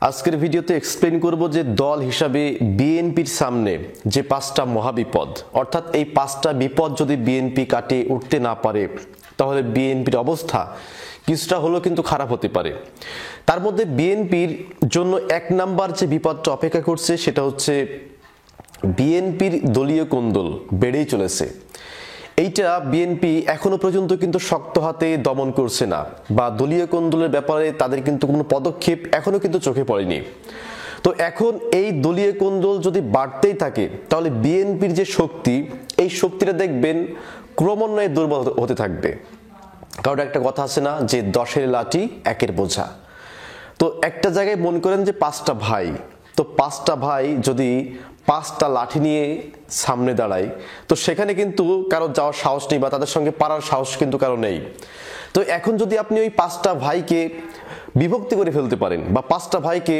আজকের ভিডিওতে এক্সপ্লেন করব যে দল হিসাবে বিএনপির সামনে যে পাঁচটা মহাবিপদ, অর্থাৎ এই পাঁচটা বিপদ যদি বিএনপি কাটিয়ে উঠতে না পারে তাহলে বিএনপির অবস্থা কিছুটা হলেও কিন্তু খারাপ হতে পারে। তার মধ্যে বিএনপির জন্য এক নাম্বার যে বিপদটা অপেক্ষা করছে সেটা হচ্ছে বিএনপির দলীয় কোন্দল বেড়েই চলেছে। এইটা বিএনপি এখনো পর্যন্ত কিন্তু শক্ত হাতে দমন করছে না, বা দলীয় কোন্দলের ব্যাপারে তাদের কিন্তু কোনো পদক্ষেপ এখনো কিন্তু চোখে পড়েনি। তো এখন এই দলীয় কোন্দল যদি বাড়তেই থাকে তাহলে বিএনপির যে শক্তি, এই শক্তিটা দেখবেন ক্রমান্বয়ে দুর্বল হতে থাকবে। কারণ একটা কথা আছে না যে 10-এর লাঠি 1-এর বোঝা। তো একটা জায়গায় মনে করেন যে 5টা ভাই, তো 5টা ভাই যদি 5টা লাঠি নিয়ে সামনে দাঁড়ায় তো সেখানে কিন্তু কারো যাওয়ার সাহস নেই, বা তাদের সঙ্গে পারার সাহস কিন্তু কারো নেই। তো এখন যদি আপনি ওই 5টা ভাইকে বিভক্তি করে ফেলতে পারেন, বা 5টা ভাইকে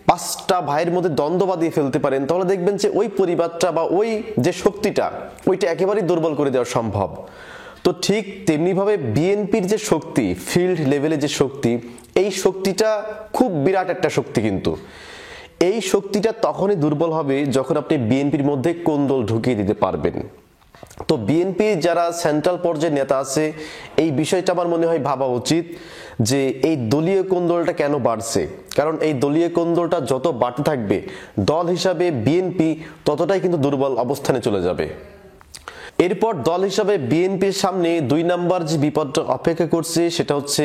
5টা ভাইয়ের মধ্যে দ্বন্দ্ব বাঁধিয়ে ফেলতে পারেন, তাহলে দেখবেন যে ওই পরিবারটা বা ওই যে শক্তিটা ওইটা একেবারেই দুর্বল করে দেওয়া সম্ভব। তো ঠিক তেমনিভাবে বিএনপির যে শক্তি, ফিল্ড লেভেলে যে শক্তি, এই শক্তিটা খুব বিরাট একটা শক্তি, কিন্তু এই শক্তিটা তখনই দুর্বল হবে যখন আপনি বিএনপির মধ্যে কোন্দল ঢুকিয়ে দিতে পারবেন। তো বিএনপির যারা সেন্ট্রাল পর্যায়ের নেতা আছে, এই বিষয়টা আমার মনে হয় ভাবা উচিত যে এই দলীয় কোন্দলটা কেন বাড়ছে। কারণ এই দলীয় কোন্দলটা যত বাড়তে থাকবে দল হিসাবে বিএনপি ততটাই কিন্তু দুর্বল অবস্থানে চলে যাবে। এরপর দল হিসাবে বিএনপির সামনে 2 নাম্বার যে বিপদটা অপেক্ষা করছে সেটা হচ্ছে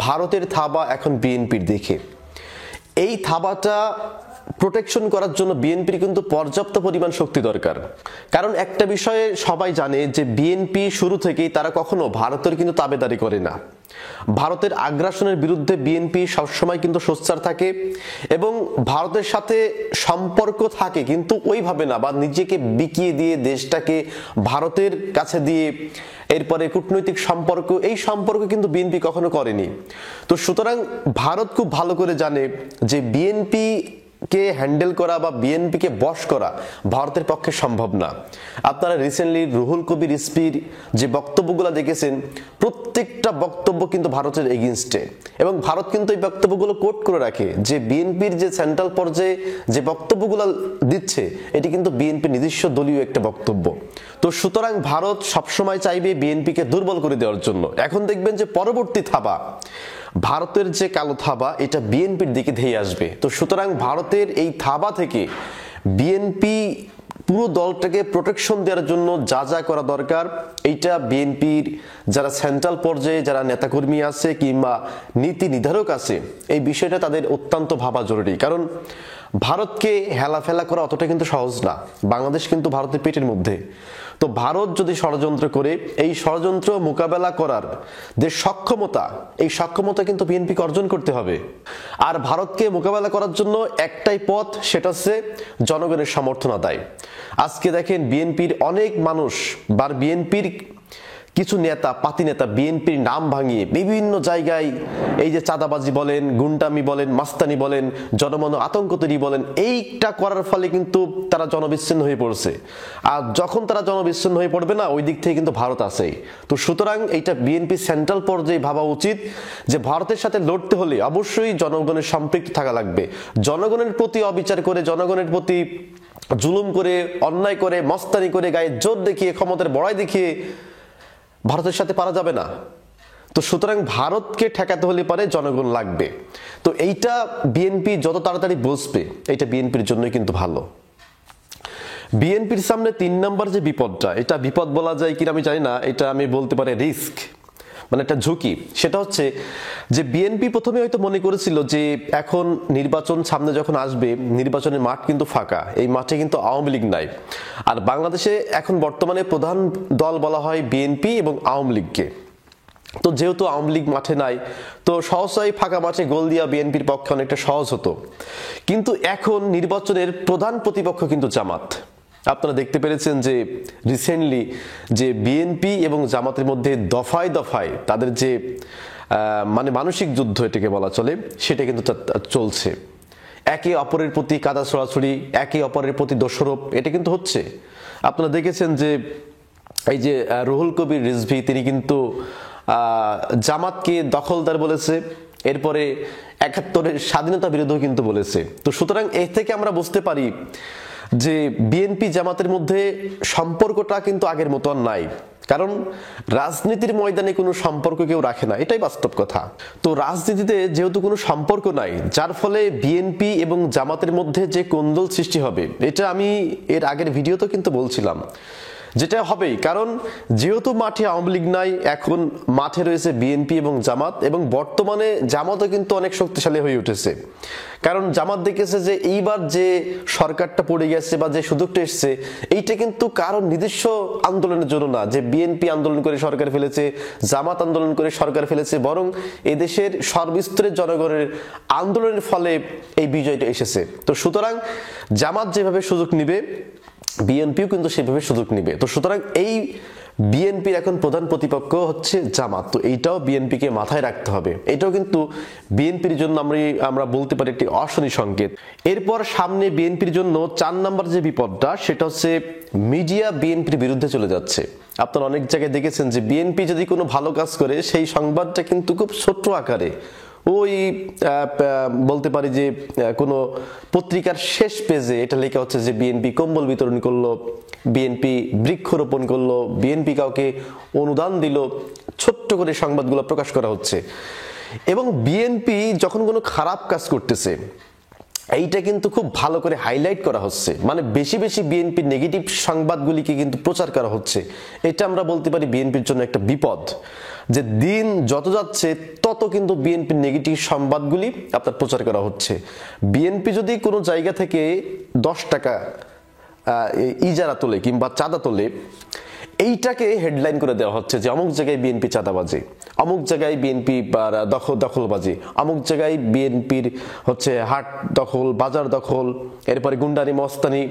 ভারতের থাবা এখন বিএনপির দিকে। এই থাবাটা প্রোটেকশন করার জন্য বিএনপির কিন্তু পর্যাপ্ত পরিমাণ শক্তি দরকার। কারণ একটা বিষয়ে সবাই জানে যে বিএনপি শুরু থেকেই তারা কখনো ভারতের কিন্তু তাবেদারি করে না। ভারতের আগ্রাসনের বিরুদ্ধে বিএনপি সবসময় কিন্তু সোচ্চার থাকে, এবং ভারতের সাথে সম্পর্ক থাকে কিন্তু ওইভাবে না, বা নিজেকে বিকিয়ে দিয়ে দেশটাকে ভারতের কাছে দিয়ে এরপরে কূটনৈতিক সম্পর্ক, এই সম্পর্ক কিন্তু বিএনপি কখনো করেনি। তো সুতরাং ভারত খুব ভালো করে জানে যে বিএনপি কে হ্যান্ডেল করা বা বিএনপি কে বশ করা ভারতের পক্ষে সম্ভব না। আপনারা রিসেন্টলি রুহুল কবির রিজভির যে বক্তব্যগুলো দেখেছেন, প্রত্যেকটা বক্তব্য কিন্তু ভারতের এগেইনস্টে, এবং ভারত কিন্তু এই বক্তব্যগুলো কোট করে রাখে যে বিএনপির যে সেন্ট্রাল পর্যায়ে যে বক্তব্যগুলো দিচ্ছে এটি কিন্তু বিএনপির নিজস্ব দলীয় একটা বক্তব্য। তো সুতরাং ভারত সবসময় চাইবে বিএনপিকে দুর্বল করে দেওয়ার জন্য। এখন দেখবেন যে পরবর্তী থাবা, ভারতের যে কালো থাবা, এটা বিএনপির দিকে ধেয়ে আসবে। তো সুতরাং ভারতের এই থাবা থেকে বিএনপি পুরো দলটাকে প্রোটেকশন দেওয়ার জন্য যা যা করা দরকার, এইটা বিএনপির যারা সেন্ট্রাল পর্যায়ে যারা নেতাকর্মী আছে কিংবা নীতি নির্ধারক আছে, এই বিষয়টা তাদের অত্যন্ত ভাবা জরুরি। কারণ ভারতকে হেলাফেলা করা অতটা কিন্তু সহজ না। বাংলাদেশ কিন্তু ভারতের পেটের মধ্যে। তো ভারত যদি ষড়যন্ত্র করে, এই ষড়যন্ত্র মোকাবেলা করার যে সক্ষমতা, এই সক্ষমতা কিন্তু বিএনপিকে অর্জন করতে হবে। আর ভারতকে মোকাবেলা করার জন্য একটাই পথ, সেটা হচ্ছে জনগণের সমর্থন আদায়। আজকে দেখেন বিএনপির অনেক মানুষ বা বিএনপির কিছু নেতা, পাতি নেতা বিএনপির নাম ভাঙিয়ে বিভিন্ন জায়গায় এই যে চাঁদাবাজি বলেন, গুন্ডামি বলেন, মাস্তানি বলেন, জনমন আতঙ্ক তৈরি বলেন, এইটা করার ফলে কিন্তু তারা জনবিচ্ছিন্ন হয়ে পড়ছে। আর যখন তারা জনবিচ্ছিন্ন হয়ে পড়বে না, ওই দিক থেকে কিন্তু ভারত আছেই। তো সুতরাং এইটা বিএনপি সেন্ট্রাল পর্যায়ে ভাবা উচিত যে ভারতের সাথে লড়তে হলে অবশ্যই জনগণের সম্পৃক্ত থাকা লাগবে। জনগণের প্রতি অবিচার করে, জনগণের প্রতি জুলুম করে, অন্যায় করে, মস্তানি করে, গায়ে জোর দেখিয়ে, ক্ষমতার বড়াই দেখিয়ে ভারতের সাথে পারা যাবে না। তো সুতরাং ভারতকে ঠেকাতে হলে পারে জনগণ লাগবে। তো এইটা বিএনপি যত তাড়াতাড়ি বুঝবে, এটা বিএনপির জন্যই কিন্তু ভালো। বিএনপির সামনে 3 নাম্বার যে বিপদটা, এটা বিপদ বলা যায় কিনা আমি জানি না, এটা আমি বলতে পারি রিস্ক, মানে একটা ঝুঁকি। সেটা হচ্ছে যে বিএনপি প্রথমে হয়তো মনে করেছিল যে এখন নির্বাচন সামনে যখন আসবে, নির্বাচনের মাঠ কিন্তু ফাঁকা, এই মাঠে কিন্তু আওয়ামী লীগ নাই। আর বাংলাদেশে এখন বর্তমানে প্রধান দল বলা হয় বিএনপি এবং আওয়ামী লীগকে। তো যেহেতু আওয়ামী লীগ মাঠে নাই, তো সহসাই ফাঁকা মাঠে গোল দিয়া বিএনপির পক্ষে অনেকটা সহজ হতো। কিন্তু এখন নির্বাচনের প্রধান প্রতিপক্ষ কিন্তু জামাত। আপনারা দেখতে পেরেছেন যে রিসেন্টলি যে বিএনপি এবং জামাতের মধ্যে দফায় দফায় তাদের যে মানে মানসিক যুদ্ধ এটাকে বলা চলে, সেটা কিন্তু চলছে। একে অপরের প্রতি কাদা ছড়াছড়ি, একে অপরের প্রতি দোষারোপ, এটা কিন্তু হচ্ছে। আপনারা দেখেছেন যে এই যে রুহুল কবির রিজভি, তিনি কিন্তু জামাতকে দখলদার বলেছে, এরপরে ৭১-এর স্বাধীনতা বিরোধীও কিন্তু বলেছে। তো সুতরাং এর থেকে আমরা বুঝতে পারি যে বিএনপি জামাতের মধ্যে সম্পর্কটা কিন্তু আগের মতো আর নাই, কারণ রাজনীতির ময়দানে কোনো সম্পর্ক কেউ রাখে না, এটাই বাস্তব কথা। তো রাজনীতিতে যেহেতু কোনো সম্পর্ক নাই, যার ফলে বিএনপি এবং জামাতের মধ্যে যে কোন্দল সৃষ্টি হবে, এটা আমি এর আগের ভিডিওতে কিন্তু বলছিলাম যেটা হবেই, কারণ যেহেতু মাঠে আওয়ামী লীগ নাই, এখন মাঠে রয়েছে বিএনপি এবং জামাত, এবং বর্তমানে জামাতও কিন্তু অনেক শক্তিশালী হয়ে উঠেছে। কারণ জামাত দেখেছে যে এইবার যে সরকারটা পড়ে গেছে বা যে সুযোগটা এসছে, এইটা কিন্তু কারণ নিজস্ব আন্দোলনের জন্য না, যে বিএনপি আন্দোলন করে সরকার ফেলেছে, জামাত আন্দোলন করে সরকার ফেলেছে, বরং এদেশের সর্বস্তরের জনগণের আন্দোলনের ফলে এই বিজয়টা এসেছে। তো সুতরাং জামাত যেভাবে সুযোগ নিবে, বিএনপিও কিন্তু সেভাবে সুযোগ নিবে। তো সুতরাং এই বিএনপির এখন প্রধান প্রতিপক্ষ হচ্ছে জামাত, তো এইটাও বিএনপিকে মাথায় রাখতে হবে। এটাও কিন্তু বিএনপির জন্য আমরা বলতে পারি একটি অশনি সংকেত। এরপর সামনে বিএনপির জন্য ৪ নম্বর যে বিপদটা, সেটা হচ্ছে মিডিয়া বিএনপির বিরুদ্ধে চলে যাচ্ছে। আপনারা অনেক জায়গায় দেখেছেন যে বিএনপি যদি কোনো ভালো কাজ করে, সেই সংবাদটা কিন্তু খুব ছোট্ট আকারে ওই বলতে পারি যে কোনো পত্রিকার শেষ পেজে এটা লেখা হচ্ছে যে বিএনপি কম্বল বিতরণ করলো, বিএনপি বৃক্ষরোপণ করলো, বিএনপি কাউকে অনুদান দিল, ছোট্ট করে সংবাদগুলো প্রকাশ করা হচ্ছে। এবং বিএনপি যখন কোনো খারাপ কাজ করতেছে, এইটা কিন্তু খুব ভালো করে হাইলাইট করা হচ্ছে, মানে বেশি বেশি বিএনপির নেগেটিভ সংবাদগুলিকে কিন্তু প্রচার করা হচ্ছে। এটা আমরা বলতে পারি বিএনপির জন্য একটা বিপদ, যে দিন যত যাচ্ছে তত কিন্তু বিএনপির নেগেটিভ সংবাদগুলি আপনার প্রচার করা হচ্ছে। বিএনপি যদি কোনো জায়গা থেকে 10 টাকা ইজারা তোলে কিংবা চাঁদা তোলে, এইটাকে হেডলাইন করে দেওয়া হচ্ছে যে অমুক জায়গায় বিএনপি চাঁদাবাজি, অমুক জায়গায় বিএনপি দখলবাজি, অমুক জায়গায় বিএনপির হচ্ছে হাট দখল, বাজার দখল, এরপরে গুন্ডানি মস্তানি,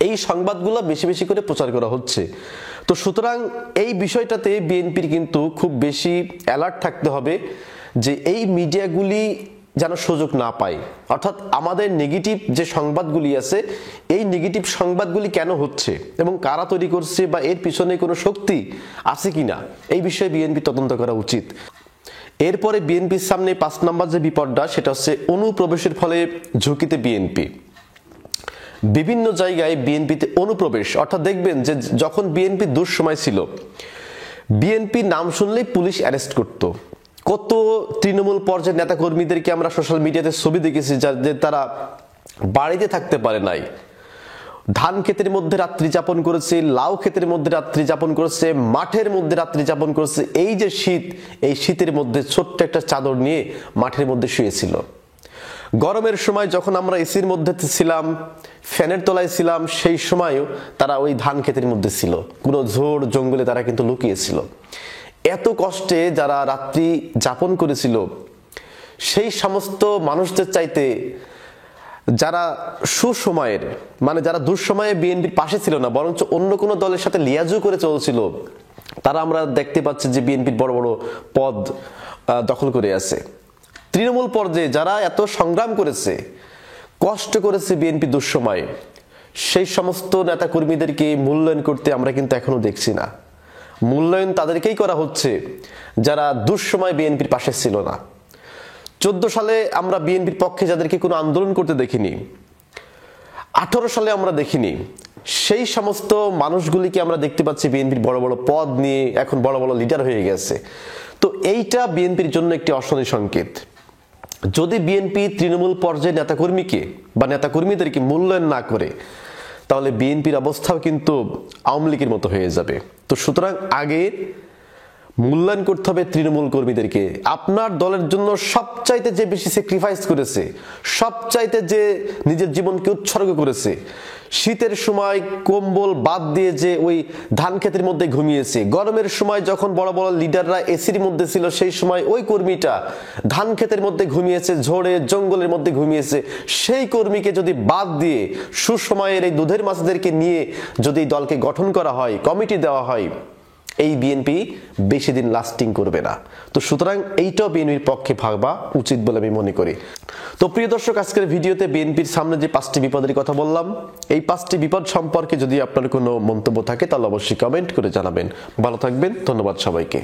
এই সংবাদগুলো বেশি বেশি করে প্রচার করা হচ্ছে। তো সুতরাং এই বিষয়টাতে বিএনপির কিন্তু খুব বেশি অ্যালার্ট থাকতে হবে যে এই মিডিয়াগুলি যেন সুযোগ না পায়। অর্থাৎ আমাদের নেগেটিভ যে সংবাদগুলি আছে, এই নেগেটিভ সংবাদগুলি কেন হচ্ছে এবং কারা তৈরি করছে বা এর পিছনে কোনো শক্তি আছে কিনা, এই বিষয়ে বিএনপি তদন্ত করা উচিত। এরপরে বিএনপির সামনে 5 নম্বর যে বিপদটা, সেটা হচ্ছে অনুপ্রবেশের ফলে ঝুঁকিতে বিএনপি। বিভিন্ন জায়গায় বিএনপিতে অনুপ্রবেশ, অর্থাৎ দেখবেন যে যখন বিএনপি দুঃসময় ছিল, বিএনপি নাম শুনলেই পুলিশ অ্যারেস্ট করত। কত তৃণমূল পর্যায়ের নেতা কর্মীদেরকে আমরা সোশ্যাল মিডিয়াতে ছবি দেখেছি যে তারা বাড়িতে থাকতে পারে নাই, ধান ক্ষেতের মধ্যে রাত্রি যাপন করেছে, লাউ ক্ষেতের মধ্যে রাত্রি যাপন করেছে, মাঠের মধ্যে রাত্রি যাপন করেছে। এই যে শীত, এই শীতের মধ্যে ছোট্ট একটা চাদর নিয়ে মাঠের মধ্যে শুয়েছিল। গরমের সময় যখন আমরা এসির মধ্যে ছিলাম, ফ্যানের তলায় ছিলাম, সেই সময়ও তারা ওই ধান ক্ষেতের মধ্যে ছিল, কোনো ঝোড় জঙ্গলে তারা কিন্তু লুকিয়েছিল। এত কষ্টে যারা রাত্রি যাপন করেছিল, সেই সমস্ত মানুষদের চাইতে যারা সুসময়ের, মানে যারা দুঃসময়ে বিএনপির পাশে ছিল না, বরঞ্চ অন্য কোনো দলের সাথে লিয়াজু করে চলছিল, তারা আমরা দেখতে পাচ্ছি যে বিএনপির বড় বড় পদ দখল করে আছে। তৃণমূল পর্যায়ে যারা এত সংগ্রাম করেছে, কষ্ট করেছে বিএনপি দুঃসময়ে, সেই সমস্ত নেতা কর্মীদেরকে মূল্যায়ন করতে আমরা কিন্তু এখনো দেখছি না। মূল্যায়ন তাদেরকেই করা হচ্ছে যারা দুঃসময় বিএনপির পাশে ছিল না। 14 সালে আমরা বিএনপির পক্ষে যাদেরকে কোনো আন্দোলন করতে দেখিনি, 18 সালে আমরা দেখিনি, সেই সমস্ত মানুষগুলিকে আমরা দেখতে পাচ্ছি বিএনপির বড় বড় পদ নিয়ে এখন বড় বড় লিডার হয়ে গেছে। তো এইটা বিএনপির জন্য একটি অশনি সংকেত। যদি বিএনপি তৃণমূল পর্যায়ে নেতাকর্মীকে বা নেতাকর্মীদেরকে মূল্যায়ন না করে, তাহলে বিএনপির অবস্থাও কিন্তু আওয়ামী লীগের মতো হয়ে যাবে। তো সুতরাং আগে মূল্যায়ন করতে হবে তৃণমূল কর্মীদেরকে। আপনার দলের জন্য সবচাইতে যে বেশি স্যাক্রিফাইস করেছে, সবচাইতে যে নিজের জীবনকে উৎসর্গ করেছে, শীতের সময় কম্বল বাদ দিয়ে যে ওই ধান ক্ষেতের মধ্যে ঘুমিয়েছে, গরমের সময় যখন বড় বড় লিডাররা এসির মধ্যে ছিল, সেই সময় ওই কর্মীটা ধান ক্ষেতের মধ্যে ঘুমিয়েছে, ঝড়ে জঙ্গলের মধ্যে ঘুমিয়েছে, সেই কর্মীকে যদি বাদ দিয়ে সুসময়ের এই দুধের মাছদেরকে নিয়ে যদি দলকে গঠন করা হয়, কমিটি দেওয়া হয়, এই বিএনপি বেশি দিন লাস্টিং করবে না। তো সুতরাং এইটাও বিএনপির পক্ষে ভাবা উচিত বলে আমি মনে করি। তো প্রিয় দর্শক, আজকের ভিডিওতে বিএনপির সামনে যে 5টি বিপদের কথা বললাম, এই 5টি বিপদ সম্পর্কে যদি আপনার কোনো মন্তব্য থাকে তাহলে অবশ্যই কমেন্ট করে জানাবেন। ভালো থাকবেন, ধন্যবাদ সবাইকে।